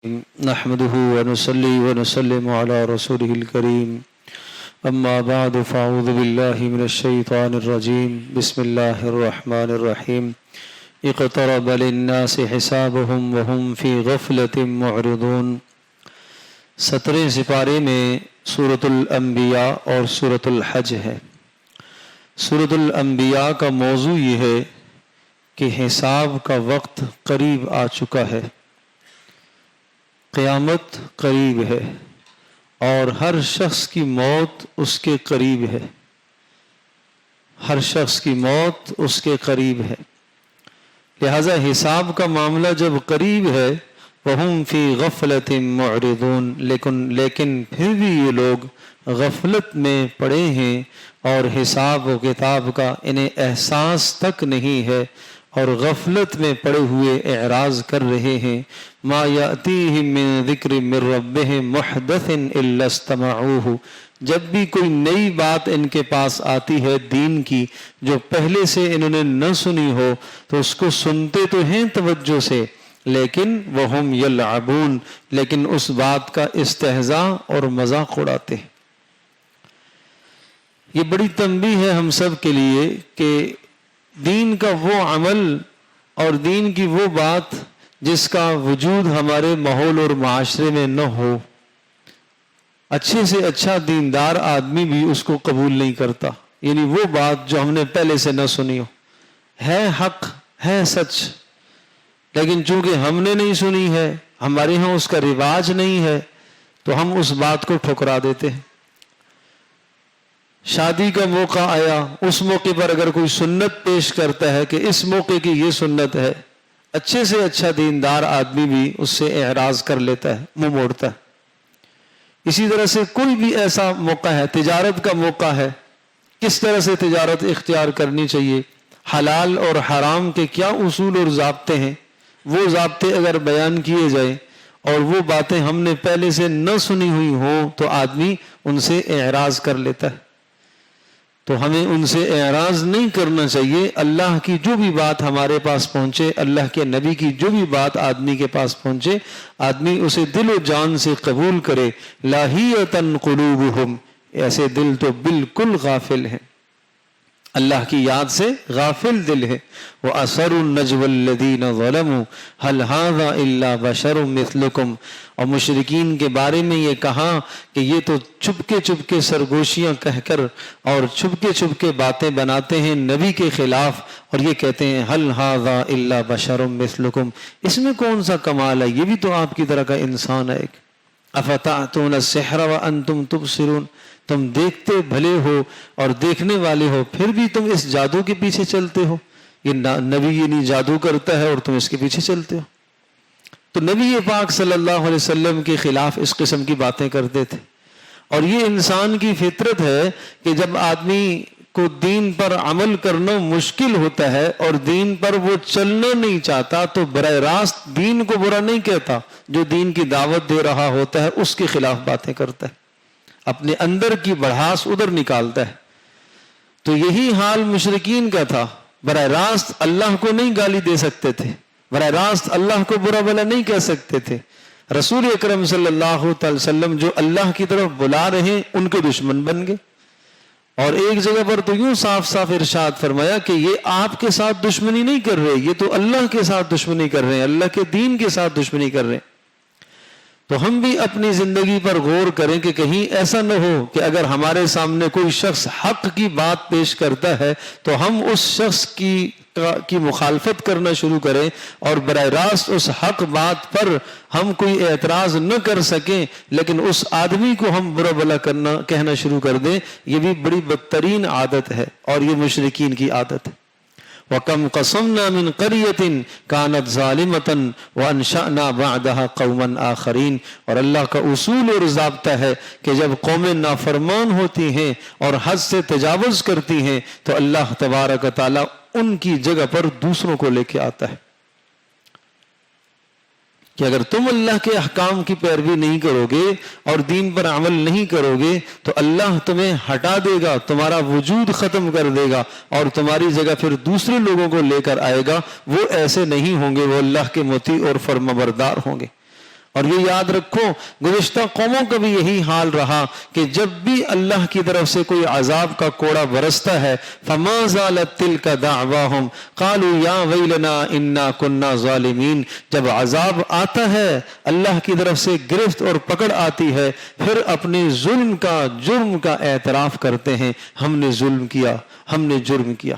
نحمده ونصلي ونسلم على رسوله الكريم أما بعد فأعوذ بالله من الشيطان الرجيم بسم الله الرحمن الرحيم اقترب للناس حسابهم وهم في غفلة معرضون 17 سپارے میں سورۃ الانبیاء اور سورۃ الحج ہے۔ سورۃ الانبیاء کا موضوع یہ ہے کہ حساب کا وقت قریب آ چکا ہے، قیامت قریب ہے اور ہر شخص کی موت اس کے قریب ہے، ہر شخص کی موت اس کے قریب ہے، لہذا حساب کا معاملہ جب قریب ہے وَهُمْ فِي غَفْلَةٍ مُعْرِضُونَ لیکن پھر بھی یہ لوگ غفلت میں پڑے ہیں اور حساب و کتاب کا انہیں احساس تک نہیں ہے اور غفلت میں پڑے ہوئے اعراض کر رہے ہیں۔ ما یأتیہم من ذکر من ربہم محدث الا استمعوہ، جب بھی کوئی نئی بات ان کے پاس آتی ہے دین کی جو پہلے سے انہوں نے نہ سنی ہو تو اس کو سنتے تو ہیں توجہ سے، لیکن وہم یلعبون، لیکن اس بات کا استہزاء اور مذاق اڑاتے ہیں۔ یہ بڑی تنبیہ ہے ہم سب کے لیے کہ دین کا وہ عمل اور دین کی وہ بات جس کا وجود ہمارے ماحول اور معاشرے میں نہ ہو، اچھے سے اچھا دیندار آدمی بھی اس کو قبول نہیں کرتا، یعنی وہ بات جو ہم نے پہلے سے نہ سنی ہو، ہے حق ہے سچ، لیکن چونکہ ہم نے نہیں سنی ہے، ہمارے ہاں اس کا رواج نہیں ہے، تو ہم اس بات کو ٹھکرا دیتے ہیں۔ شادی کا موقع آیا، اس موقع پر اگر کوئی سنت پیش کرتا ہے کہ اس موقع کی یہ سنت ہے، اچھے سے اچھا دیندار آدمی بھی اس سے اعراض کر لیتا ہے، منہ موڑتا ہے۔ اسی طرح سے کوئی بھی ایسا موقع ہے، تجارت کا موقع ہے، کس طرح سے تجارت اختیار کرنی چاہیے، حلال اور حرام کے کیا اصول اور ضابطے ہیں، وہ ضابطے اگر بیان کیے جائیں اور وہ باتیں ہم نے پہلے سے نہ سنی ہوئی ہوں تو آدمی ان سے اعراض کر لیتا ہے۔ تو ہمیں ان سے اعراض نہیں کرنا چاہیے۔ اللہ کی جو بھی بات ہمارے پاس پہنچے، اللہ کے نبی کی جو بھی بات آدمی کے پاس پہنچے، آدمی اسے دل و جان سے قبول کرے۔ لاہیۃ قلوبہم، ایسے دل تو بالکل غافل ہیں، اللہ کی یاد سے غافل دل ہے۔ وَأَسَرُّوا النَّجْوَى الَّذِينَ ظَلَمُوا هَلْ هَذَا إِلَّا بَشَرٌ مِثْلُكُمْ، اور مشرکین کے بارے میں یہ کہا کہ یہ تو چپکے سرگوشیاں کہہ کر اور چپکے باتیں بناتے ہیں نبی کے خلاف، اور یہ کہتے ہیں هَلْ هَذَا إِلَّا بَشَرٌ مِثْلُكُمْ، اس میں کون سا کمال ہے، یہ بھی تو آپ کی طرح کا انسان ہے۔ أَفَتَأْتُونَ السِّحْرَ وَأَنْتُمْ تُبْصِرُونَ، تم دیکھتے بھلے ہو اور دیکھنے والے ہو، پھر بھی تم اس جادو کے پیچھے چلتے ہو۔ یہ نبی یہ نہیں جادو کرتا ہے اور تم اس کے پیچھے چلتے ہو۔ تو نبی پاک صلی اللہ علیہ وسلم کے خلاف اس قسم کی باتیں کرتے تھے، اور یہ انسان کی فطرت ہے کہ جب آدمی کو دین پر عمل کرنا مشکل ہوتا ہے اور دین پر وہ چلنا نہیں چاہتا تو براہ راست دین کو برا نہیں کہتا، جو دین کی دعوت دے رہا ہوتا ہے اس کے خلاف باتیں کرتا ہے، اپنے اندر کی بڑھاس ادھر نکالتا ہے۔ تو یہی حال مشرکین کا تھا، براہ راست اللہ کو نہیں گالی دے سکتے تھے، براہ راست اللہ کو برا بھلا نہیں کہہ سکتے تھے۔ رسول اکرم صلی اللہ علیہ وسلم جو اللہ کی طرف بلا رہے ہیں ان کے دشمن بن گئے، اور ایک جگہ پر تو یوں صاف صاف ارشاد فرمایا کہ یہ آپ کے ساتھ دشمنی نہیں کر رہے، یہ تو اللہ کے ساتھ دشمنی کر رہے ہیں، اللہ کے دین کے ساتھ دشمنی کر رہے ہیں۔ تو ہم بھی اپنی زندگی پر غور کریں کہ کہیں ایسا نہ ہو کہ اگر ہمارے سامنے کوئی شخص حق کی بات پیش کرتا ہے تو ہم اس شخص کی مخالفت کرنا شروع کریں اور براہ راست اس حق بات پر ہم کوئی اعتراض نہ کر سکیں، لیکن اس آدمی کو ہم برا بھلا کہنا شروع کر دیں۔ یہ بھی بڑی بدترین عادت ہے اور یہ مشرکین کی عادت ہے۔ وَكَمْ قَصَمْنَا مِنْ قَرْيَةٍ كَانَتْ ظَالِمَةً وَأَنشَأْنَا بَعْدَهَا قَوْمًا آخَرِينَ، اور اللہ کا اصول اور ضابطہ ہے کہ جب قومیں نافرمان ہوتی ہیں اور حد سے تجاوز کرتی ہیں تو اللہ تبارک و تعالیٰ ان کی جگہ پر دوسروں کو لے کے آتا ہے کہ اگر تم اللہ کے احکام کی پیروی نہیں کرو گے اور دین پر عمل نہیں کرو گے تو اللہ تمہیں ہٹا دے گا، تمہارا وجود ختم کر دے گا اور تمہاری جگہ پھر دوسرے لوگوں کو لے کر آئے گا، وہ ایسے نہیں ہوں گے، وہ اللہ کے مطیع اور فرمانبردار ہوں گے۔ اور یہ یاد رکھو گزشتہ قوموں کا بھی یہی حال رہا کہ جب بھی اللہ کی طرف سے کوئی عذاب کا کوڑا برستا ہے فما زالت تلک دعواہم قالوا یا ویلنا انا کنا ظالمین، جب عذاب آتا ہے اللہ کی طرف سے گرفت اور پکڑ آتی ہے پھر اپنے ظلم کا جرم کا اعتراف کرتے ہیں، ہم نے ظلم کیا، ہم نے جرم کیا۔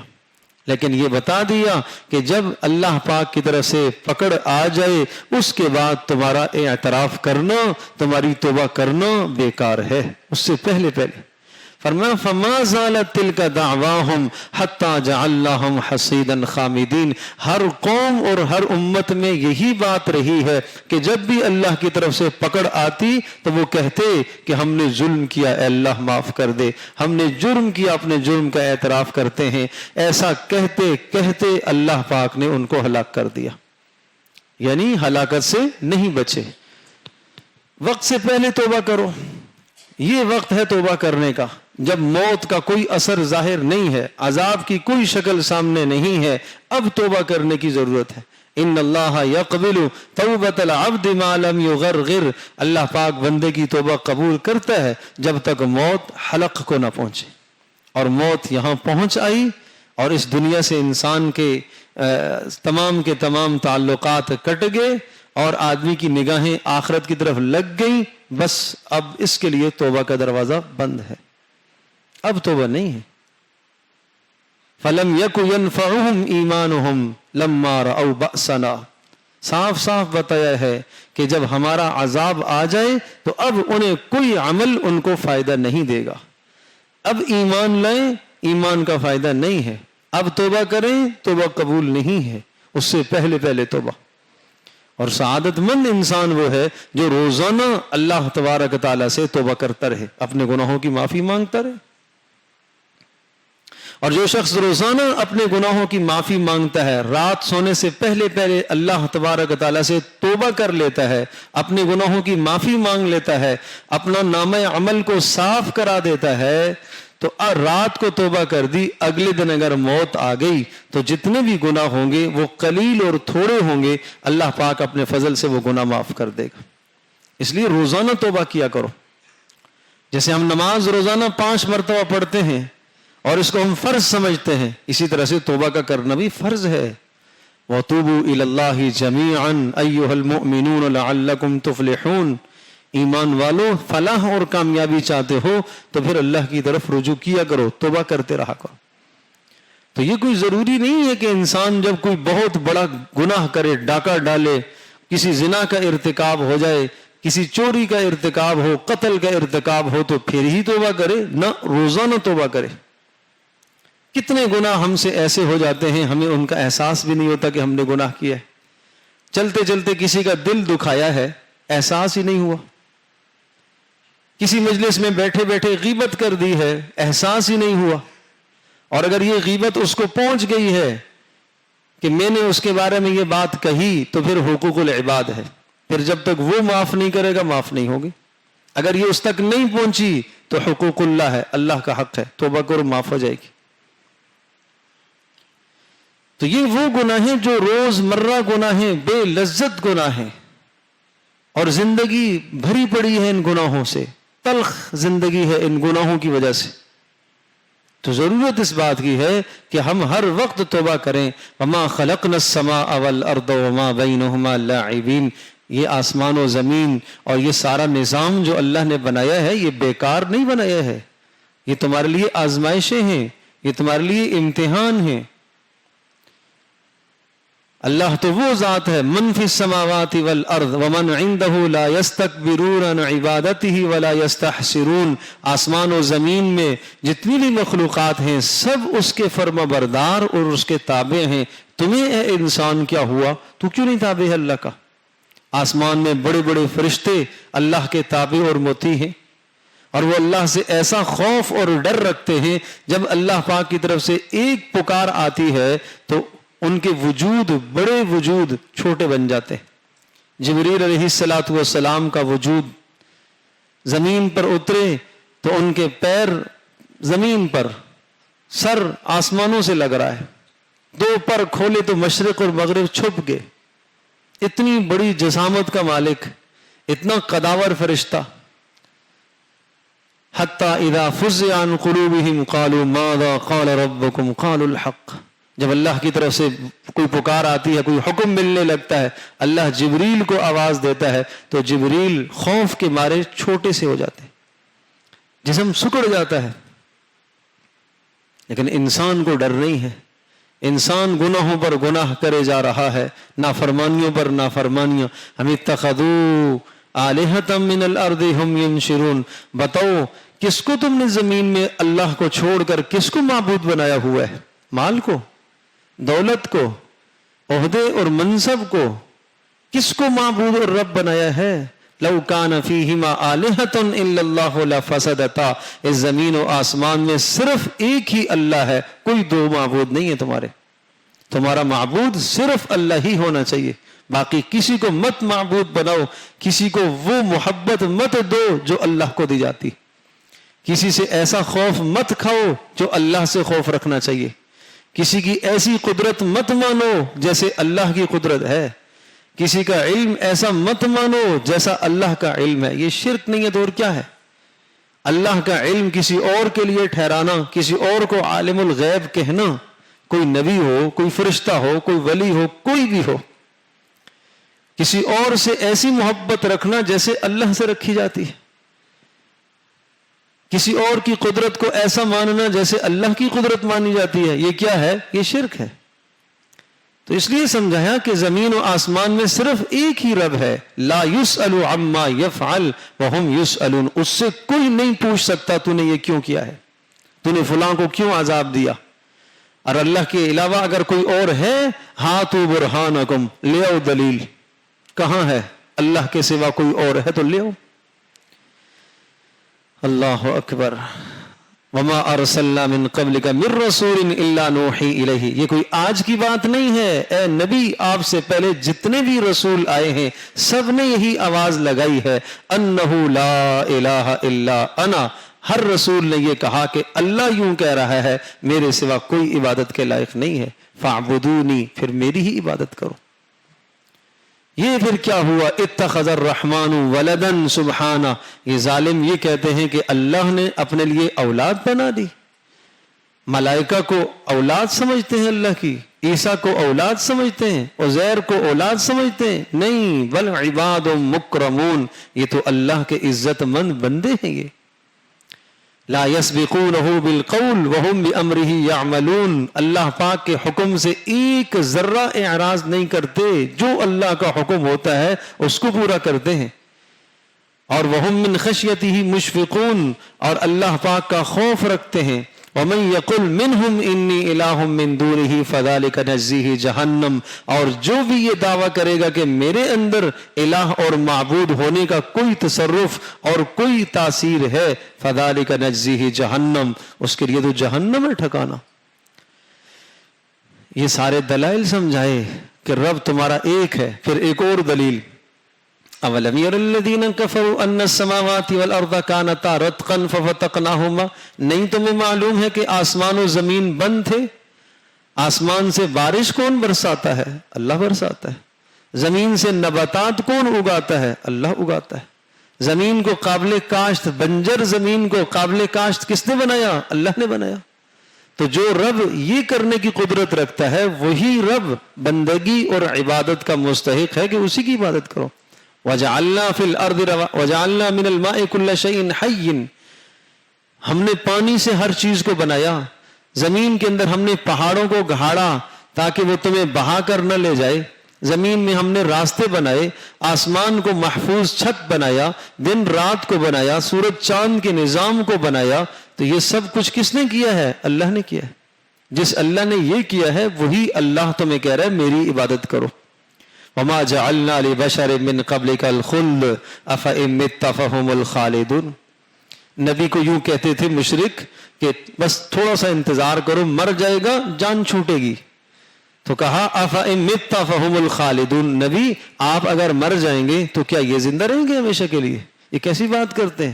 لیکن یہ بتا دیا کہ جب اللہ پاک کی طرف سے پکڑ آ جائے اس کے بعد تمہارا اعتراف کرنا، تمہاری توبہ کرنا بیکار ہے، اس سے پہلے فرمایا فما زالت تلک دعواہم حتی جعلناہم حصیدا خامدین۔ ہر قوم اور ہر امت میں یہی بات رہی ہے کہ جب بھی اللہ کی طرف سے پکڑ آتی تو وہ کہتے کہ ہم نے ظلم کیا، اے اللہ معاف کر دے، ہم نے جرم کیا، اپنے جرم کا اعتراف کرتے ہیں۔ ایسا کہتے کہتے اللہ پاک نے ان کو ہلاک کر دیا، یعنی ہلاکت سے نہیں بچے۔ وقت سے پہلے توبہ کرو، یہ وقت ہے توبہ کرنے کا، جب موت کا کوئی اثر ظاہر نہیں ہے، عذاب کی کوئی شکل سامنے نہیں ہے، اب توبہ کرنے کی ضرورت ہے۔ ان اللہ یقبل توبۃ العبد ما لم یغرغر، اللہ پاک بندے کی توبہ قبول کرتا ہے جب تک موت حلق کو نہ پہنچے، اور موت یہاں پہنچ آئی اور اس دنیا سے انسان کے تمام کے تمام تعلقات کٹ گئے اور آدمی کی نگاہیں آخرت کی طرف لگ گئی، بس اب اس کے لیے توبہ کا دروازہ بند ہے، اب توبہ نہیں ہے۔ فَلَمْ يَكُ يَنْفَعُهُمْ إِيمَانُهُمْ لَمَّا رَأَوْا بَأْسَنَا، صاف صاف بتایا ہے کہ جب ہمارا عذاب آ جائے تو اب انہیں کوئی عمل ان کو فائدہ نہیں دے گا، اب ایمان لائیں، ایمان کا فائدہ نہیں ہے، اب توبہ کریں، توبہ قبول نہیں ہے، اس سے پہلے توبہ۔ اور سعادت مند انسان وہ ہے جو روزانہ اللہ تبارک تعالیٰ سے توبہ کرتا رہے، اپنے گناہوں کی معافی مانگتا رہے۔ اور جو شخص روزانہ اپنے گناہوں کی معافی مانگتا ہے، رات سونے سے پہلے اللہ تبارک تعالیٰ سے توبہ کر لیتا ہے، اپنے گناہوں کی معافی مانگ لیتا ہے، اپنا نامہ عمل کو صاف کرا دیتا ہے، تو رات کو توبہ کر دی، اگلے دن اگر موت آ گئی تو جتنے بھی گناہ ہوں گے وہ قلیل اور تھوڑے ہوں گے، اللہ پاک اپنے فضل سے وہ گناہ معاف کر دے گا۔ اس لیے روزانہ توبہ کیا کرو، جیسے ہم نماز روزانہ 5 مرتبہ پڑھتے ہیں اور اس کو ہم فرض سمجھتے ہیں، اسی طرح سے توبہ کا کرنا بھی فرض ہے۔ وَتُوبُوا إِلَى اللَّهِ جَمِيعًا أَيُّهَا الْمُؤْمِنُونَ لَعَلَّكُمْ تُفْلِحُونَ، ایمان والو فلاح اور کامیابی چاہتے ہو تو پھر اللہ کی طرف رجوع کیا کرو، توبہ کرتے رہا کرو۔ تو یہ کوئی ضروری نہیں ہے کہ انسان جب کوئی بہت بڑا گناہ کرے، ڈاکہ ڈالے، کسی زنا کا ارتکاب ہو جائے، کسی چوری کا ارتکاب ہو، قتل کا ارتکاب ہو تو پھر ہی توبہ کرے، نہ روزانہ توبہ کرے۔ کتنے گناہ ہم سے ایسے ہو جاتے ہیں ہمیں ان کا احساس بھی نہیں ہوتا کہ ہم نے گناہ کیا ہے، چلتے چلتے کسی کا دل دکھایا ہے، احساس ہی نہیں ہوا، کسی مجلس میں بیٹھے بیٹھے غیبت کر دی ہے، احساس ہی نہیں ہوا، اور اگر یہ غیبت اس کو پہنچ گئی ہے کہ میں نے اس کے بارے میں یہ بات کہی تو پھر حقوق العباد ہے، پھر جب تک وہ معاف نہیں کرے گا معاف نہیں ہوگی۔ اگر یہ اس تک نہیں پہنچی تو حقوق اللہ ہے، اللہ کا حق ہے، توبہ کرو معاف ہو جائے گی۔ تو یہ وہ گناہ ہیں جو روز مرہ گناہ ہیں، بے لذت گناہ ہیں، اور زندگی بھری پڑی ہے ان گناہوں سے، تلخ زندگی ہے ان گناہوں کی وجہ سے۔ تو ضرورت اس بات کی ہے کہ ہم ہر وقت توبہ کریں۔ وما خلقنا السماء والارض وما بینہما لاعبین، یہ آسمان و زمین اور یہ سارا نظام جو اللہ نے بنایا ہے یہ بیکار نہیں بنایا ہے، یہ تمہارے لیے آزمائشیں ہیں، یہ تمہارے لیے امتحان ہیں۔ اللہ تو وہ ذات ہے من فی السماوات والارض ومن عنده لا یستکبرون عن عبادته ولا یستحسرون، آسمان و زمین میں جتنی بھی مخلوقات ہیں سب اس کے فرما بردار اور اس کے تابع ہیں۔ تمہیں اے انسان کیا ہوا، تو کیوں نہیں تابع ہے اللہ کا؟ آسمان میں بڑے بڑے فرشتے اللہ کے تابع اور مطیع ہیں، اور وہ اللہ سے ایسا خوف اور ڈر رکھتے ہیں، جب اللہ پاک کی طرف سے ایک پکار آتی ہے تو ان کے وجود بڑے وجود چھوٹے بن جاتے ہیں۔ جبریل علیہ السلام کا وجود زمین پر اترے تو ان کے پیر زمین پر، سر آسمانوں سے لگ رہا ہے، 2 پر کھولے تو مشرق اور مغرب چھپ گئے۔ اتنی بڑی جسامت کا مالک، اتنا قداور فرشتہ. حتی اذا فزع عن قلوبهم قالوا ماذا قال ربكم قالوا الحق. جب اللہ کی طرف سے کوئی پکار آتی ہے, کوئی حکم ملنے لگتا ہے, اللہ جبریل کو آواز دیتا ہے تو جبریل خوف کے مارے چھوٹے سے ہو جاتے ہیں, جسم سکڑ جاتا ہے. لیکن انسان کو ڈر نہیں ہے. انسان گناہوں پر گناہ کرے جا رہا ہے, نافرمانیوں پر نافرمانیاں. ہم اتخذوا آلہۃ من الارض ہم ینشرون. بتاؤ کس کو تم نے زمین میں اللہ کو چھوڑ کر کس کو معبود بنایا ہوا ہے؟ مال کو, دولت کو, عہدے اور منصب کو, کس کو معبود اور رب بنایا ہے؟ لو کان فیہما آلہۃ الا اللہ لفسدتا. اس زمین و آسمان میں صرف ایک ہی اللہ ہے, کوئی دو معبود نہیں ہے تمہارے. تمہارا معبود صرف اللہ ہی ہونا چاہیے, باقی کسی کو مت معبود بناؤ, کسی کو وہ محبت مت دو جو اللہ کو دی جاتی, کسی سے ایسا خوف مت کھاؤ جو اللہ سے خوف رکھنا چاہیے, کسی کی ایسی قدرت مت مانو جیسے اللہ کی قدرت ہے, کسی کا علم ایسا مت مانو جیسا اللہ کا علم ہے. یہ شرک نہیں ہے تو اور کیا ہے؟ اللہ کا علم کسی اور کے لیے ٹھہرانا, کسی اور کو عالم الغیب کہنا, کوئی نبی ہو, کوئی فرشتہ ہو, کوئی ولی ہو, کوئی بھی ہو, کسی اور سے ایسی محبت رکھنا جیسے اللہ سے رکھی جاتی ہے, کسی اور کی قدرت کو ایسا ماننا جیسے اللہ کی قدرت مانی جاتی ہے, یہ کیا ہے؟ یہ شرک ہے. تو اس لیے سمجھایا کہ زمین و آسمان میں صرف ایک ہی رب ہے. لا یسأل عما یفعل وہم یسألون. اس سے کوئی نہیں پوچھ سکتا تو نے یہ کیوں کیا ہے, تو نے فلاں کو کیوں عذاب دیا. اور اللہ کے علاوہ اگر کوئی اور ہے, ہاتو برہانکم, لے آؤ دلیل. کہاں ہے؟ اللہ کے سوا کوئی اور ہے تو لے آؤ. اللہ اکبر. وما ارسلنا من قبلک من رسول الا نوحی الیہ. یہ کوئی آج کی بات نہیں ہے. اے نبی, آپ سے پہلے جتنے بھی رسول آئے ہیں سب نے یہی آواز لگائی ہے, انہ لا الہ الا انا. ہر رسول نے یہ کہا کہ اللہ یوں کہہ رہا ہے میرے سوا کوئی عبادت کے لائق نہیں ہے, فاعبدونی, پھر میری ہی عبادت کرو. یہ پھر کیا ہوا؟ اتخذ الرحمن ولدا سبحانہ. یہ ظالم یہ کہتے ہیں کہ اللہ نے اپنے لیے اولاد بنا دی. ملائکہ کو اولاد سمجھتے ہیں اللہ کی, عیسیٰ کو اولاد سمجھتے ہیں, عزیر کو اولاد سمجھتے ہیں. نہیں, بل عباد مکرمون. یہ تو اللہ کے عزت مند بندے ہیں. یہ لا يسبقونه بالقول وهم بأمره يعملون. اللہ پاک کے حکم سے ایک ذرہ اعراض نہیں کرتے, جو اللہ کا حکم ہوتا ہے اس کو پورا کرتے ہیں. اور وهم من خشیته مشفقون, اور اللہ پاک کا خوف رکھتے ہیں. ومن یقل منہم انی الہ من دونہ فذلک نجزیہ جہنم. اور جو بھی یہ دعویٰ کرے گا کہ میرے اندر الہ اور معبود ہونے کا کوئی تصرف اور کوئی تاثیر ہے, فذلک نجزیہ جہنم, اس کے لیے تو جہنم ہے ٹھکانا. یہ سارے دلائل سمجھائے کہ رب تمہارا ایک ہے. پھر ایک اور دلیل, اولم یر الذین کفروا ان السماوات والارض کانتا رتقا ففتقناہما. نہیں تمہیں معلوم ہے کہ آسمان و زمین بند تھے؟ آسمان سے بارش کون برساتا ہے؟ اللہ برساتا ہے. زمین سے نباتات کون اگاتا ہے؟ اللہ اگاتا ہے. زمین کو قابل کاشت, بنجر زمین کو قابل کاشت کس نے بنایا؟ اللہ نے بنایا. تو جو رب یہ کرنے کی قدرت رکھتا ہے وہی رب بندگی اور عبادت کا مستحق ہے کہ اسی کی عبادت کرو. وَجَعَلْنَا فِي الْأَرْضِ وَجَعَلْنَا مِنَ الْمَاءِ كُلَّ شَيْءٍ حَيٍّ. ہم نے پانی سے ہر چیز کو بنایا. زمین کے اندر ہم نے پہاڑوں کو گھاڑا تاکہ وہ تمہیں بہا کر نہ لے جائے. زمین میں ہم نے راستے بنائے, آسمان کو محفوظ چھت بنایا, دن رات کو بنایا, سورج چاند کے نظام کو بنایا. تو یہ سب کچھ کس نے کیا ہے؟ اللہ نے کیا ہے. جس اللہ نے یہ کیا ہے وہی اللہ تمہیں کہہ رہا ہے میری عبادت کرو. وما جعلنا لبشر من قبلک الخلد افئن مت فهم الخالدون. نبی کو یوں کہتے تھے مشرک کہ بس تھوڑا سا انتظار کرو, مر جائے گا جان چھوٹے گی. تو کہا افئن مت فهم الخالدون. نبی آپ اگر مر جائیں گے تو کیا یہ زندہ رہیں گے ہمیشہ کے لیے؟ یہ کیسی بات کرتے ہیں؟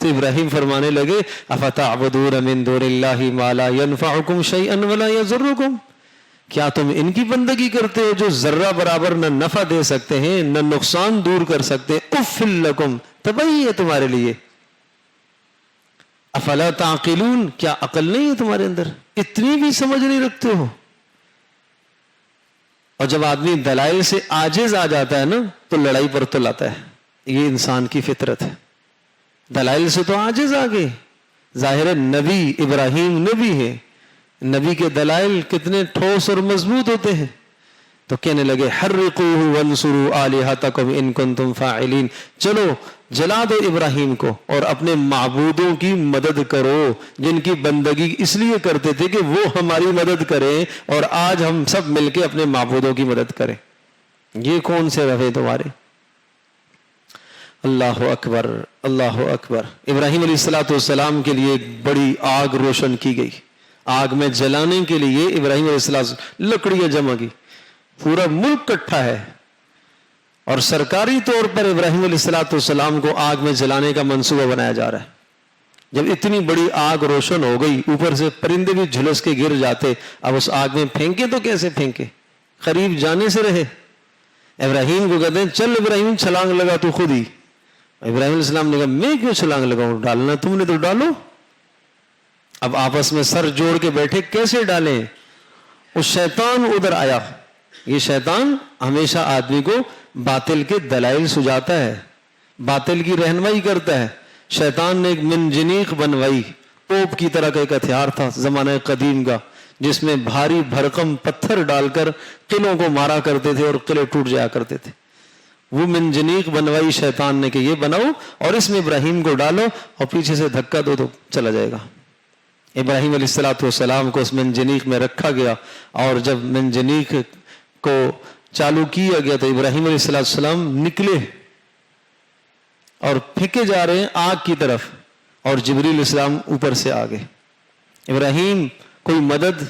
تو ابراہیم فرمانے لگے افتعبدون من دون اللہ ما لا ينفعکم شیئا ولا یضرکم، کیا تم ان کی بندگی کرتے ہو جو ذرہ برابر نہ نفع دے سکتے ہیں نہ نقصان دور کر سکتے ہیں؟ اف لکم، تباہی ہے تمہارے لیے. افلا تعقلون، کیا عقل نہیں ہے تمہارے اندر؟ اتنی بھی سمجھ نہیں رکھتے ہو؟ اور جب آدمی دلائل سے عاجز آ جاتا ہے نا تو لڑائی پر تل آتا ہے. یہ انسان کی فطرت ہے. دلائل سے تو عاجز آ گئے. ظاہر ہے نبی ابراہیم نبی ہے، نبی کے دلائل کتنے ٹھوس اور مضبوط ہوتے ہیں. تو کہنے لگے حرقوہ وانصروا آلہتکم ان کنتم فاعلین، چلو جلا دو ابراہیم کو اور اپنے معبودوں کی مدد کرو جن کی بندگی اس لیے کرتے تھے کہ وہ ہماری مدد کریں، اور آج ہم سب مل کے اپنے معبودوں کی مدد کریں. یہ کون سے روے تمہارے؟ اللہ اکبر اللہ اکبر. ابراہیم علیہ السلام کے لیے ایک بڑی آگ روشن کی گئی. آگ میں جلانے کے لیے ابراہیم علیہ السلام لکڑیاں جمع کی. پورا ملک اکٹھا ہے اور سرکاری طور پر ابراہیم علیہ السلام کو آگ میں جلانے کا منصوبہ بنایا جا رہا ہے. جب اتنی بڑی آگ روشن ہو گئی، اوپر سے پرندے بھی جھلس کے گر جاتے، اب اس آگ میں پھینکے تو کیسے پھینکے؟ قریب جانے سے رہے. ابراہیم کو کہتے ہیں چل ابراہیم چھلانگ لگا تو خود ہی. ابراہیم علیہ السلام نے کہا میں کیوں چھلانگ لگاؤں، ڈالنا تم نے تو ڈالو. اب آپس میں سر جوڑ کے بیٹھے کیسے ڈالیں. اس شیطان ادھر آیا. یہ شیطان ہمیشہ آدمی کو باطل کے دلائل سجاتا ہے، باطل کی رہنمائی کرتا ہے. شیطان نے ایک منجنیق بنوائی، توپ کی طرح کا ایک ہتھیار تھا زمانہ قدیم کا، جس میں بھاری بھرکم پتھر ڈال کر قلعوں کو مارا کرتے تھے اور قلعے ٹوٹ جایا کرتے تھے. وہ منجنیق بنوائی شیطان نے کہ یہ بناؤ اور اس میں ابراہیم کو ڈالو اور پیچھے سے دھکا دو تو چلا جائے گا. ابراہیم علیہ السلام کو اس منجنیق میں رکھا گیا، اور جب منجنیق کو چالو کیا گیا تو ابراہیم علیہ السلام نکلے اور پھینکے جا رہے ہیں آگ کی طرف، اور جبریل علیہ السلام اوپر سے آ گئے. ابراہیم کوئی مدد؟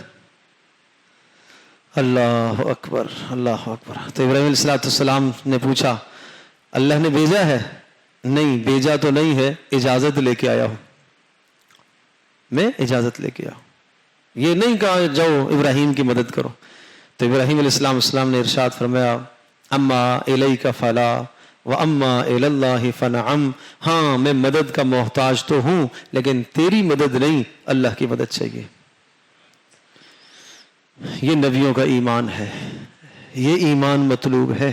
اللہ اکبر اللہ اکبر. تو ابراہیم علیہ السلام نے پوچھا اللہ نے بھیجا ہے؟ نہیں بھیجا تو نہیں ہے، اجازت لے کے آیا ہوں، میں اجازت لے کے آیا ہوں. یہ نہیں کہا جاؤ ابراہیم کی مدد کرو. تو ابراہیم علیہ السلام نے ارشاد فرمایا اما الیک فلا و اما الی اللہ فنعم، ہاں میں مدد کا محتاج تو ہوں لیکن تیری مدد نہیں، اللہ کی مدد چاہیے. یہ نبیوں کا ایمان ہے، یہ ایمان مطلوب ہے.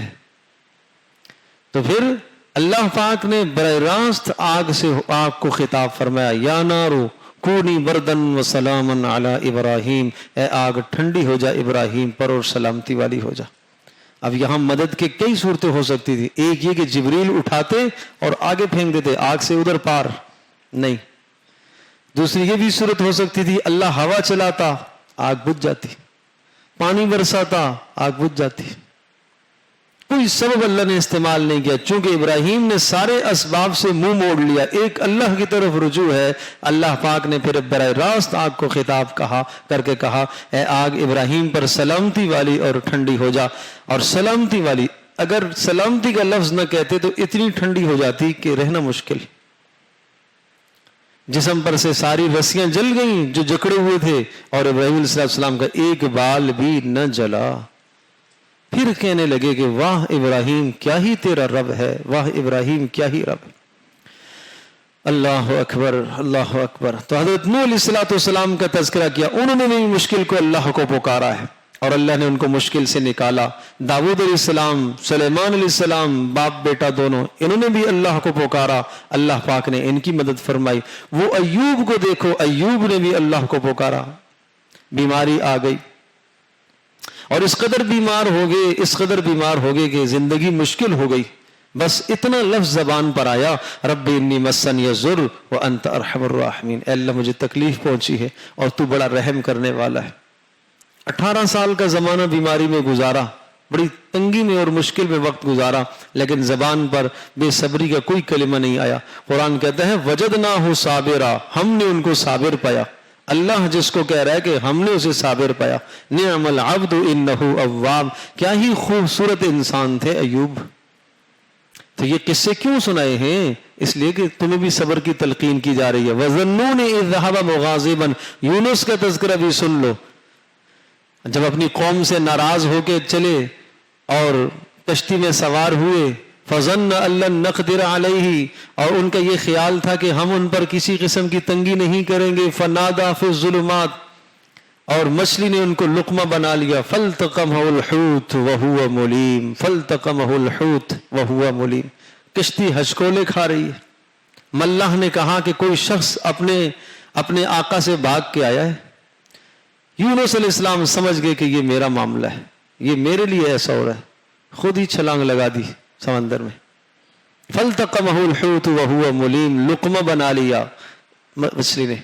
تو پھر اللہ پاک نے براہ راست آگ سے آگ کو خطاب فرمایا یا نارو کونی بردن و سلامن علی ابراہیم، اے آگ ٹھنڈی ہو جا ابراہیم پر اور سلامتی والی ہو جا. اب یہاں مدد کے کئی صورتیں ہو سکتی تھی. ایک یہ کہ جبریل اٹھاتے اور آگے پھینک دیتے آگ سے ادھر پار، نہیں. دوسری یہ بھی صورت ہو سکتی تھی اللہ ہوا چلاتا آگ بجھ جاتی، پانی برساتا آگ بجھ جاتی. کوئی سبب اللہ نے استعمال نہیں کیا. چونکہ ابراہیم نے سارے اسباب سے منہ موڑ لیا، ایک اللہ کی طرف رجوع ہے. اللہ پاک نے پھر براہ راست آگ کو خطاب کر کے کہا اے آگ ابراہیم پر سلامتی والی اور ٹھنڈی ہو جا. اور سلامتی والی، اگر سلامتی کا لفظ نہ کہتے تو اتنی ٹھنڈی ہو جاتی کہ رہنا مشکل. جسم پر سے ساری رسیاں جل گئیں جو جکڑے ہوئے تھے، اور ابراہیم علیہ السلام کا ایک بال بھی نہ جلا. پھر کہنے لگے کہ واہ ابراہیم کیا ہی تیرا رب ہے، واہ ابراہیم کیا ہی رب. اللہ اکبر اللہ اکبر. تو حضرت نوح علیہ السلام کا تذکرہ کیا، انہوں نے بھی مشکل کو اللہ کو پکارا ہے اور اللہ نے ان کو مشکل سے نکالا. داؤد علیہ السلام، سلیمان علیہ السلام، باپ بیٹا دونوں، انہوں نے بھی اللہ کو پکارا، اللہ پاک نے ان کی مدد فرمائی. وہ ایوب کو دیکھو، ایوب نے بھی اللہ کو پکارا، بیماری آ گئی اور اس قدر بیمار ہو گئے کہ زندگی مشکل ہو گئی. بس اتنا لفظ زبان پر آیا رب انی مسنی الضر وانت ارحم الراحمین، اے اللہ مجھے تکلیف پہنچی ہے اور تو بڑا رحم کرنے والا ہے. 18 سال کا زمانہ بیماری میں گزارا، بڑی تنگی میں اور مشکل میں وقت گزارا، لیکن زبان پر بے صبری کا کوئی کلمہ نہیں آیا. قرآن کہتا ہے وجدناہ صابرا، ہم نے ان کو صابر پایا. اللہ جس کو کہہ رہا ہے کہ ہم نے اسے صابر پایا. نعم العبد انہ اواب، کیا ہی خوبصورت انسان تھے ایوب. تو یہ قصے کیوں سنائے ہیں؟ اس لیے کہ تمہیں بھی صبر کی تلقین کی جا رہی ہے. وَظَنُّونِ إِذْ ذَهَبَ مُغَاضِبًا، یونس کا تذکرہ بھی سن لو. جب اپنی قوم سے ناراض ہو کے چلے اور کشتی میں سوار ہوئے، فَظَنَّ أَن لَّن نَّقْدِرَ عَلَيْهِ، اور ان کا یہ خیال تھا کہ ہم ان پر کسی قسم کی تنگی نہیں کریں گے. فَنَادَىٰ فِي الظُّلُمَاتِ، اور مچھلی نے ان کو لقمہ بنا لیا. فَالْتَقَمَهُ الْحُوتُ وَهُوَ مُلِيمٌ، فَالْتَقَمَهُ الْحُوتُ وَهُوَ مُلِيمٌ. کشتی ہچکولے کھا رہی ہے. ملاح نے کہا کہ کوئی شخص اپنے آقا سے بھاگ کے آیا ہے. یونس علیہ السلام سمجھ گئے کہ یہ میرا معاملہ ہے، یہ میرے لیے ایسا ہو رہا ہے. خود ہی چھلانگ لگا دی سمندر میں. فَالْتَقَمَهُ الْحُوتُ وَهُوَ مُلِيمٌ، لقمہ بنا لیا مچھلی نے.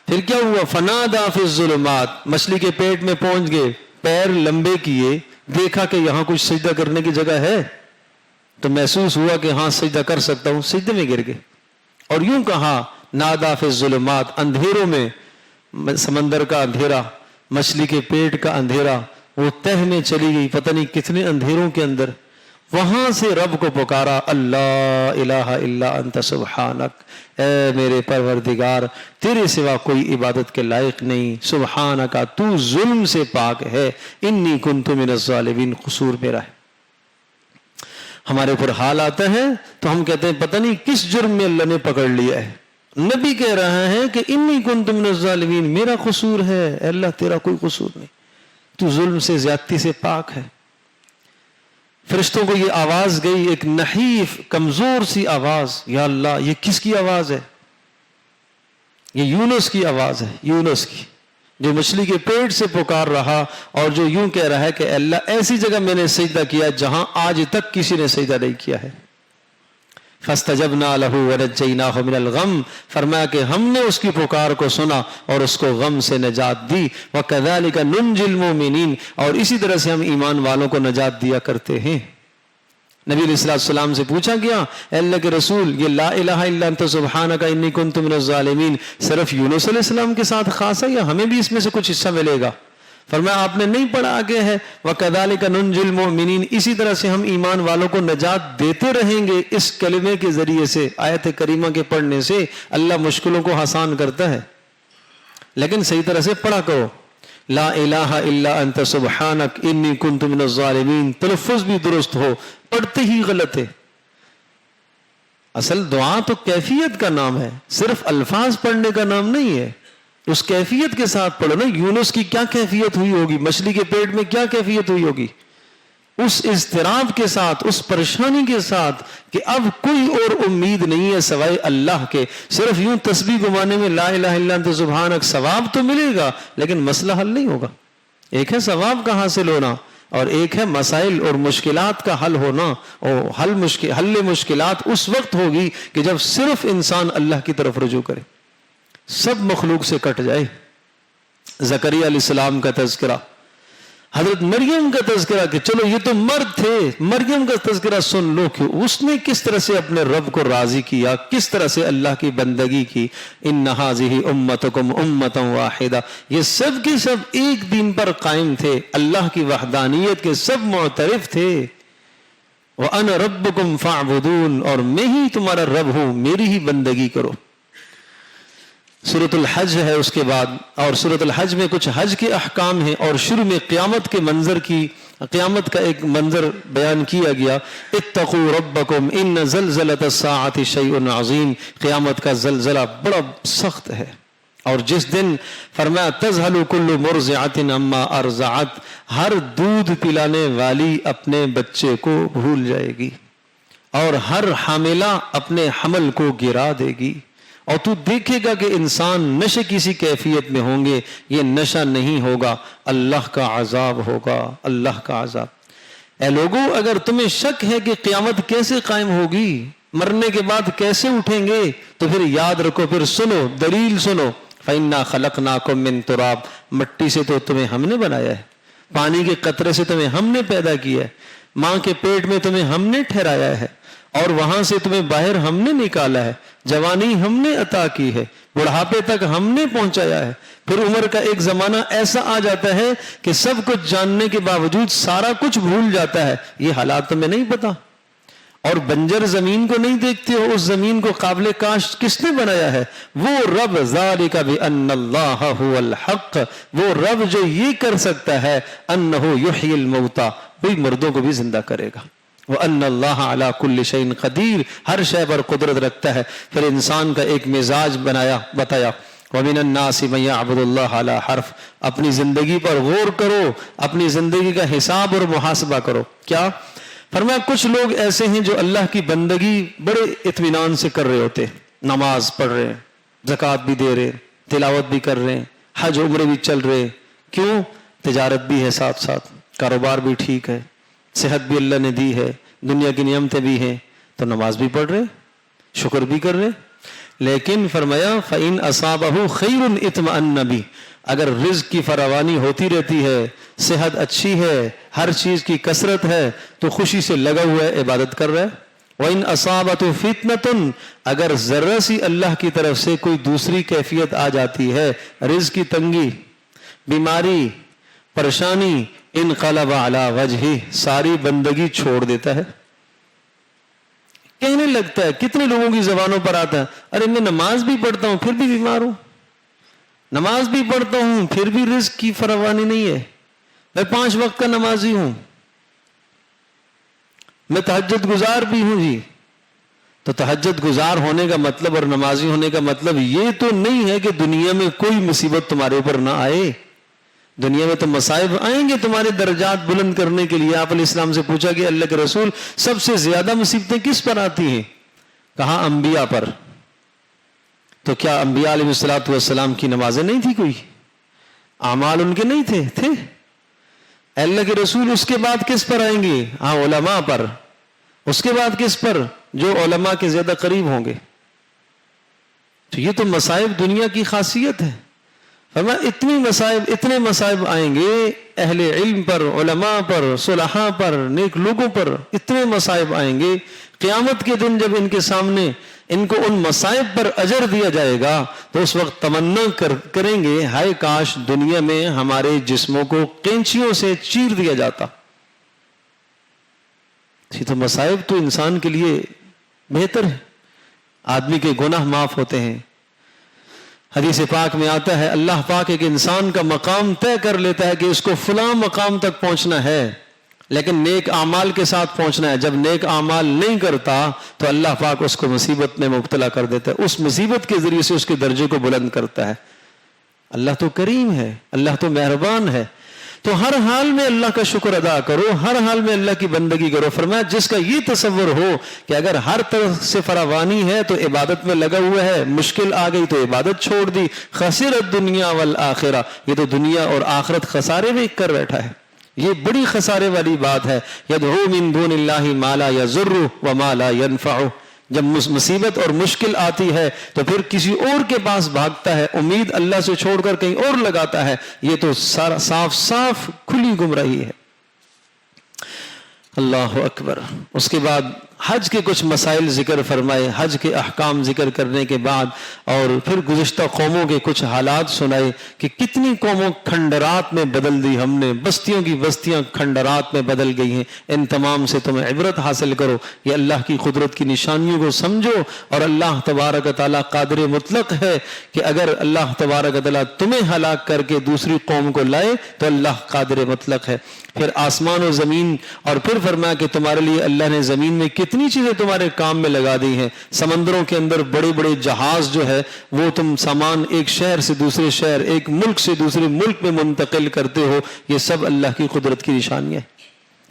پھر کیا ہوا؟ فَنَادَىٰ فِي الظُّلُمَاتِ، مچھلی کے پیٹ میں پہنچ گئے، پیر لمبے کیے، دیکھا کہ یہاں کچھ سجدہ کرنے کی جگہ ہے، تو محسوس ہوا کہ ہاں سجدہ کر سکتا ہوں. سجدے میں گر گئے اور یوں کہا نادا فی الظلمات، اندھیروں میں، سمندر کا اندھیرا، مچھلی کے پیٹ کا اندھیرا، وہ تہ میں چلی گئی پتہ نہیں کتنے اندھیروں کے اندر. وہاں سے رب کو پکارا، اللہ الہ الا انت سبحانک، اے میرے پروردگار تیرے سوا کوئی عبادت کے لائق نہیں، سبحانک تو ظلم سے پاک ہے، انی کنت من الظالمین، قصور میرا ہے. ہمارے اوپر حال آتا ہے تو ہم کہتے ہیں پتہ نہیں کس جرم میں اللہ نے پکڑ لیا ہے. نبی کہہ رہا ہے کہ انی کنت من الظالمین، میرا قصور ہے، اے اللہ تیرا کوئی قصور نہیں، تو ظلم سے زیادتی سے پاک ہے. فرشتوں کو یہ آواز گئی، ایک نحیف کمزور سی آواز، یا اللہ یہ کس کی آواز ہے؟ یہ یونس کی آواز ہے، یونس کی، جو مچھلی کے پیٹ سے پکار رہا اور جو یوں کہہ رہا ہے کہ اللہ ایسی جگہ میں نے سجدہ کیا جہاں آج تک کسی نے سجدہ نہیں کیا ہے. فَاسْتَجَبْنَا لَهُ وَنَجَّيْنَاهُ مِنَ الْغَمِّ، فرمایا کہ ہم نے اس کی پکار کو سنا اور اس کو غم سے نجات دی. وَكَذَلِكَ نُنْجِي الْمُؤْمِنِينَ، اور اسی طرح سے ہم ایمان والوں کو نجات دیا کرتے ہیں. نبی علیہ السلام سے پوچھا گیا، اے اللہ کے رسول یہ لا الہ الا انت سبحانک انی کنت من الظالمین صرف یونس علیہ السلام کے ساتھ خاص ہے یا ہمیں بھی اس میں سے کچھ حصہ ملے گا؟ فرمایا آپ نے نہیں پڑھا آگے ہے وَكَذَلِكَ نُنْجِي الْمُؤْمِنِينَ، اسی طرح سے ہم ایمان والوں کو نجات دیتے رہیں گے. اس کلمے کے ذریعے سے، آیت کریمہ کے پڑھنے سے اللہ مشکلوں کو آسان کرتا ہے، لیکن صحیح طرح سے پڑھا کرو. لا الہ الا انت سبحانک انی کنت من الظالمین، تلفظ بھی درست ہو، پڑھتے ہی غلط ہے. اصل دعا تو کیفیت کا نام ہے، صرف الفاظ پڑھنے کا نام نہیں ہے. اس کیفیت کے ساتھ پڑھو نا. یونس کی کیا کیفیت ہوئی ہوگی، مچھلی کے پیٹ میں کیا کیفیت ہوئی ہوگی، اس اضطراب کے ساتھ، اس پریشانی کے ساتھ کہ اب کوئی اور امید نہیں ہے سوائے اللہ کے. صرف یوں تسبیح گمانے میں لا الہ الا انت سبحانک ثواب تو ملے گا لیکن مسئلہ حل نہیں ہوگا. ایک ہے ثواب کا حاصل ہونا اور ایک ہے مسائل اور مشکلات کا حل ہونا. اور حل مشکلات اس وقت ہوگی کہ جب صرف انسان اللہ کی طرف رجوع کرے، سب مخلوق سے کٹ جائے. زکریا علیہ السلام کا تذکرہ، حضرت مریم کا تذکرہ کہ چلو یہ تو مرد تھے، مریم کا تذکرہ سن لو کہ اس نے کس طرح سے اپنے رب کو راضی کیا، کس طرح سے اللہ کی بندگی کی. ان ھذہ امتکم امۃ واحدہ، یہ سب کے سب ایک دین پر قائم تھے، اللہ کی وحدانیت کے سب معترف تھے. وانا ربکم فاعبدون، اور میں ہی تمہارا رب ہوں، میری ہی بندگی کرو. سورۃ الحج ہے اس کے بعد، اور سورۃ الحج میں کچھ حج کے احکام ہیں اور شروع میں قیامت کے منظر کی، قیامت کا ایک منظر بیان کیا گیا. اتقوا ربکم ان زلزلۃ الساعۃ شیء عظیم، قیامت کا زلزلہ بڑا سخت ہے. اور جس دن فرمایا تذہل کل مرضعۃ عما ارضعت، ہر دودھ پلانے والی اپنے بچے کو بھول جائے گی اور ہر حاملہ اپنے حمل کو گرا دے گی. اور تو دیکھے گا کہ انسان نشے کسی کیفیت میں ہوں گے، یہ نشہ نہیں ہوگا، اللہ کا عذاب ہوگا، اللہ کا عذاب. اے لوگو اگر تمہیں شک ہے کہ قیامت کیسے قائم ہوگی، مرنے کے بعد کیسے اٹھیں گے، تو پھر یاد رکھو، پھر سنو، دلیل سنو. فَإِنَّا خَلَقْنَاكُم مِّن تُرَابٍ، مٹی سے تو تمہیں ہم نے بنایا ہے، پانی کے قطرے سے تمہیں ہم نے پیدا کیا ہے، ماں کے پیٹ میں تمہیں ہم نے ٹھہرایا ہے اور وہاں سے تمہیں باہر ہم نے نکالا ہے، جوانی ہم نے عطا کی ہے، بڑھاپے تک ہم نے پہنچایا ہے. پھر عمر کا ایک زمانہ ایسا آ جاتا ہے کہ سب کچھ جاننے کے باوجود سارا کچھ بھول جاتا ہے. یہ حالات تمہیں نہیں پتا. اور بنجر زمین کو نہیں دیکھتے ہو؟ اس زمین کو قابل کاشت کس نے بنایا ہے؟ وہ رب، ذالک بان اللہ هو الحق، وہ رب جو یہ کر سکتا ہے، انہ یحیی الموتى، وہی مردوں کو بھی زندہ کرے گا، وان اللہ علی کل شیء قدیر، ہر شے پر قدرت رکھتا ہے۔ پھر انسان کا ایک مزاج بتایا، وَمِنَ النَّاسِ مَن يَعْبُدُ اللَّهَ عَلَى حَرْفٍ، اپنی زندگی پر غور کرو، اپنی زندگی کا حساب اور محاسبہ کرو۔ کیا فرمایا؟ کچھ لوگ ایسے ہیں جو اللہ کی بندگی بڑے اطمینان سے کر رہے ہوتے، نماز پڑھ رہے ہیں، زکوٰۃ بھی دے رہے، تلاوت بھی کر رہے ہیں، حج عمرے بھی چل رہے، کیوں؟ تجارت بھی ہے ساتھ ساتھ، کاروبار بھی ٹھیک ہے، صحت بھی اللہ نے دی ہے، دنیا کی نعمتیں بھی ہیں، تو نماز بھی پڑھ رہے، شکر بھی کر رہے۔ لیکن فرمایا فَإِنْ أَصَابَهُ خَيْرٌ اطْمَأَنَّ بِهِ، اگر رزق کی فراوانی ہوتی رہتی ہے، صحت اچھی ہے، ہر چیز کی کثرت ہے، تو خوشی سے لگا ہوا ہے، عبادت کر رہا ہے۔ وَإِنْ أَصَابَتْهُ فِتْنَةٌ، اگر ذرا سی اللہ کی طرف سے کوئی دوسری کیفیت آ جاتی ہے، رزق کی تنگی، بیماری، پریشانی، انقلب علی وجہہ، ساری بندگی چھوڑ دیتا ہے، کہنے لگتا ہے۔ کتنے لوگوں کی زبانوں پر آتا ہے، ارے میں نماز بھی پڑھتا ہوں پھر بھی بیمار ہوں، نماز بھی پڑھتا ہوں پھر بھی رزق کی فراوانی نہیں ہے، میں 5 وقت کا نمازی ہوں، میں تہجد گزار بھی ہوں جی۔ تو تہجد گزار ہونے کا مطلب اور نمازی ہونے کا مطلب یہ تو نہیں ہے کہ دنیا میں کوئی مصیبت تمہارے اوپر نہ آئے۔ دنیا میں تو مصائب آئیں گے تمہارے درجات بلند کرنے کے لیے۔ آپ علیہ السلام سے پوچھا کہ اللہ کے رسول سب سے زیادہ مصیبتیں کس پر آتی ہیں؟ کہا انبیاء پر۔ تو کیا انبیاء علیہ السلام کی نمازیں نہیں تھی؟ کوئی اعمال ان کے نہیں تھے؟ اللہ کے رسول اس کے بعد کس پر آئیں گے؟ ہاں علماء پر۔ اس کے بعد کس پر؟ جو علماء کے زیادہ قریب ہوں گے۔ تو یہ تو مصائب دنیا کی خاصیت ہے۔ فرمایا اتنے مصائب آئیں گے اہل علم پر، علماء پر، صلحاء پر، نیک لوگوں پر، اتنے مصائب آئیں گے، قیامت کے دن جب ان کے سامنے ان کو ان مصائب پر اجر دیا جائے گا تو اس وقت تمنا کریں گے ہائے کاش دنیا میں ہمارے جسموں کو قینچیوں سے چیر دیا جاتا۔ یہ تو مصائب تو انسان کے لیے بہتر ہے، آدمی کے گناہ معاف ہوتے ہیں۔ حدیث پاک میں آتا ہے اللہ پاک ایک انسان کا مقام طے کر لیتا ہے کہ اس کو فلاں مقام تک پہنچنا ہے، لیکن نیک اعمال کے ساتھ پہنچنا ہے۔ جب نیک اعمال نہیں کرتا تو اللہ پاک اس کو مصیبت میں مبتلا کر دیتا ہے، اس مصیبت کے ذریعے سے اس کے درجے کو بلند کرتا ہے۔ اللہ تو کریم ہے، اللہ تو مہربان ہے۔ تو ہر حال میں اللہ کا شکر ادا کرو، ہر حال میں اللہ کی بندگی کرو۔ فرمایا جس کا یہ تصور ہو کہ اگر ہر طرف سے فراوانی ہے تو عبادت میں لگا ہوا ہے، مشکل آ گئی تو عبادت چھوڑ دی، خسر الدنیا والآخرہ، یہ تو دنیا اور آخرت خسارے میں کر بیٹھا ہے۔ یہ بڑی خسارے والی بات ہے۔ یدعو من دون اللہ ما لا یضرہ وما لا ینفعہ، جب مصیبت اور مشکل آتی ہے تو پھر کسی اور کے پاس بھاگتا ہے، امید اللہ سے چھوڑ کر کہیں اور لگاتا ہے، یہ تو صاف کھلی گمراہی ہے۔ اللہ اکبر۔ اس کے بعد حج کے کچھ مسائل ذکر فرمائے، حج کے احکام ذکر کرنے کے بعد اور پھر گزشتہ قوموں کے کچھ حالات سنائے کہ کتنی قوموں کھنڈرات میں بدل دی ہم نے، بستیوں کی بستیاں کھنڈرات میں بدل گئی ہیں۔ ان تمام سے تمہیں عبرت حاصل کرو، یہ اللہ کی قدرت کی نشانیوں کو سمجھو، اور اللہ تبارک تعالیٰ قادر مطلق ہے کہ اگر اللہ تبارک تعالیٰ تمہیں ہلاک کر کے دوسری قوم کو لائے تو اللہ قادر مطلق ہے۔ پھر آسمان و زمین، اور پھر فرمایا کہ تمہارے لیے اللہ نے زمین میں کتنی چیزیں تمہارے کام میں لگا دی ہیں۔ سمندروں کے اندر بڑے بڑے جہاز جو ہے وہ تم سامان ایک شہر سے دوسرے شہر، ایک ملک سے دوسرے ملک میں منتقل کرتے ہو، یہ سب اللہ کی قدرت کی نشانیاں ہیں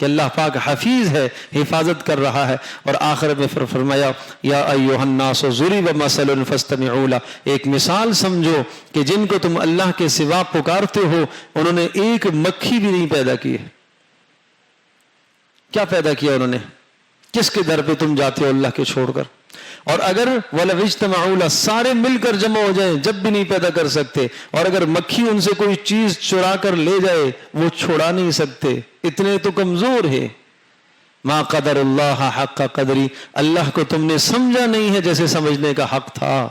کہ اللہ پاک حفیظ ہے، حفاظت کر رہا ہے۔ اور آخر میں فرمایا یا ایھا الناس ضرب مثل فاستمعوا له، ایک مثال سمجھو کہ جن کو تم اللہ کے سوا پکارتے ہو انہوں نے ایک مکھی بھی نہیں پیدا کی ہے۔ کیا پیدا کیا انہوں نے؟ کس کے در پہ تم جاتے ہو اللہ کے چھوڑ کر؟ اور اگر وَلَوِ اجْتَمَعُوا لَهُ، سارے مل کر جمع ہو جائیں جب بھی نہیں پیدا کر سکتے، اور اگر مکھی ان سے کوئی چیز چرا کر لے جائے وہ چھڑا نہیں سکتے، اتنے تو کمزور ہے۔ ما قدر اللہ حق قدری، اللہ کو تم نے سمجھا نہیں ہے جیسے سمجھنے کا حق تھا۔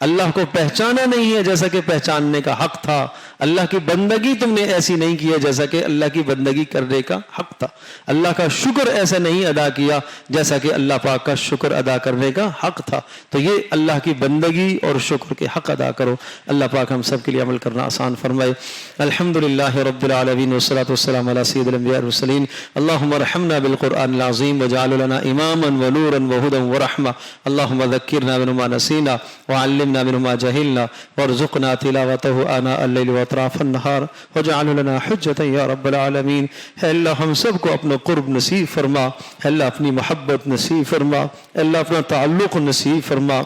اللہ کو پہچانا نہیں ہے جیسا کہ پہچاننے کا حق تھا، اللہ کی بندگی تم نے ایسی نہیں کی ہے جیسا کہ اللہ کی بندگی کرنے کا حق تھا، اللہ کا شکر ایسا نہیں ادا کیا جیسا کہ اللہ پاک کا شکر ادا کرنے کا حق تھا۔ تو یہ اللہ کی بندگی اور شکر کے حق ادا کرو۔ اللہ پاک ہم سب کے لیے عمل کرنا آسان فرمائے۔ الحمدللہ رب العالمین والصلاة والسلام علی سید الانبیاء والمرسلین۔ اللہم ارحمنا بالقرآن العظیم واجعل لنا اماما ونورا وہدا ورحمہ۔ اللہم ذکرنا منہ ما نسینا وعلمنا منہ ما جہلنا وارزقنا تلاوتہ آناء اللیل واطراف النہار واجعل لنا حجتا یا رب العالمین۔ اے اللہ ہم سب کو اپنا قرب نصیب فرما، اے اللہ اپنی محبت نصیب فرما، اے اللہ اپنا تعلق نصیب فرما،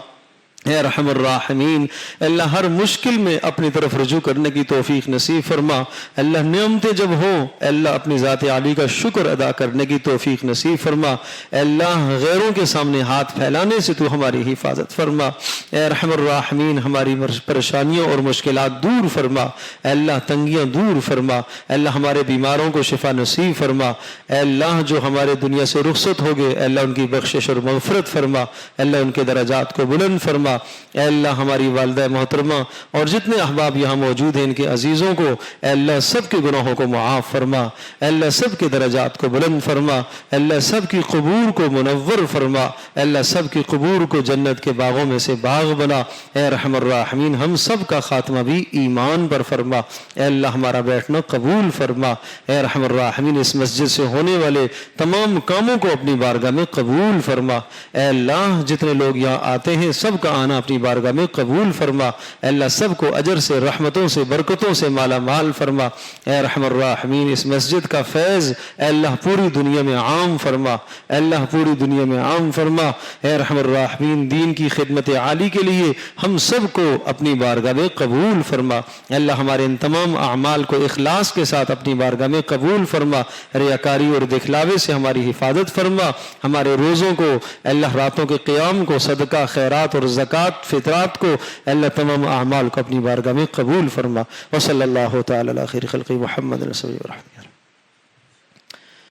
اے ارحم الراحمین۔ اللہ ہر مشکل میں اپنی طرف رجوع کرنے کی توفیق نصیب فرما۔ اللہ نعمتیں جب ہوں اللہ اپنی ذات عالی کا شکر ادا کرنے کی توفیق نصیب فرما۔ اے اللہ غیروں کے سامنے ہاتھ پھیلانے سے تو ہماری حفاظت فرما۔ اے ارحم الراحمین ہماری پریشانیوں اور مشکلات دور فرما۔ اے اللہ تنگیاں دور فرما۔ اے اللہ ہمارے بیماروں کو شفا نصیب فرما۔ اے اللہ جو ہمارے دنیا سے رخصت ہو گئے اے اللہ ان کی بخشش اور مغفرت فرما۔ اے اللہ ان کے درجات کو بلند فرما۔ اے اللہ ہماری والدہ محترمہ اور جتنے احباب یہاں موجود ہیں ان کے عزیزوں کو اے اللہ سب کے گناہوں کو معاف فرما۔ اے اللہ سب کے درجات کو بلند فرما۔ اے اللہ سب کی قبور کو منور فرما۔ اے اللہ سب کی قبور کو جنت کے باغوں میں سے باغ بنا۔ اے ارحم الراحمین ہم سب کا خاتمہ بھی ایمان پر فرما۔ اے اللہ ہمارا بیٹھنا قبول فرما۔ اے ارحم الراحمین اس مسجد سے ہونے والے تمام کاموں کو اپنی بارگاہ میں قبول فرما۔ اے اللہ جتنے لوگ یہاں آتے ہیں سب کا آنا اپنی بارگاہ میں قبول فرما۔ اے اللہ سب کو اجر سے رحمتوں سے برکتوں سے مالا مال فرما۔ اے ارحم الراحمین اس مسجد کا فیض اے اللہ پوری دنیا میں عام فرما۔ اے اللہ پوری دنیا میں عام فرما۔ اے ارحم الراحمین دین کی خدمت عالی کے لیے ہم سب کو اپنی بارگاہ میں قبول فرما۔ اے اللہ ہمارے ان تمام اعمال کو اخلاص کے ساتھ اپنی بارگاہ میں قبول فرما۔ ریاکاری اور دکھلاوے سے ہماری حفاظت فرما۔ ہمارے روزوں کو اے اللہ راتوں کے قیام کو صدقہ خیرات اور زکوٰۃ فطرات کو اللہ تمام اعمال کو اپنی بارگاہ میں قبول فرما۔ وصلی اللہ تعالی علی خیر خلق محمد رسول اللہ۔